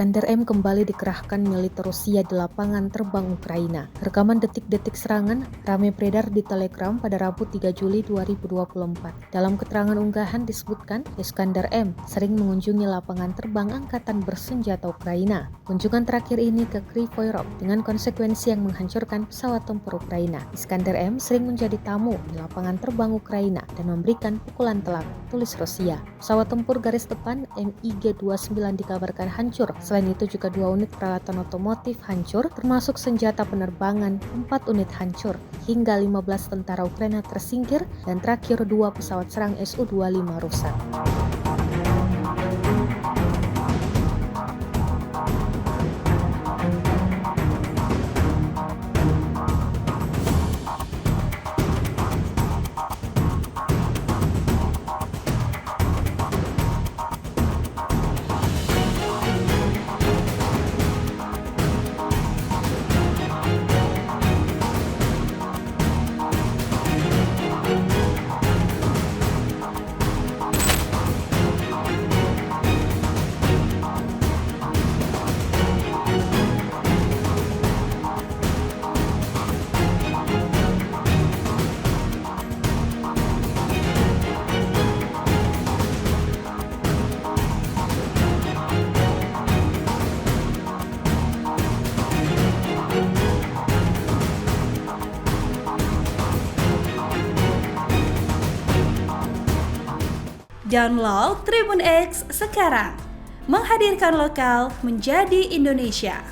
Iskander M kembali dikerahkan militer Rusia di lapangan terbang Ukraina. Rekaman detik-detik serangan ramai beredar di Telegram pada Rabu 3 Juli 2024. Dalam keterangan unggahan disebutkan, Iskander M sering mengunjungi lapangan terbang angkatan bersenjata Ukraina. Kunjungan terakhir ini ke Kryvyi Rih dengan konsekuensi yang menghancurkan pesawat tempur Ukraina. Iskander M sering menjadi tamu di lapangan terbang Ukraina dan memberikan pukulan telak, tulis Rusia. Pesawat tempur garis depan MiG-29 dikabarkan hancur. Selain itu juga 2 unit peralatan otomotif hancur, termasuk senjata penerbangan, 4 unit hancur, hingga 15 tentara Ukraina tersingkir, dan terakhir 2 pesawat serang Su-25 rusak. Download Tribun X sekarang, menghadirkan lokal menjadi Indonesia.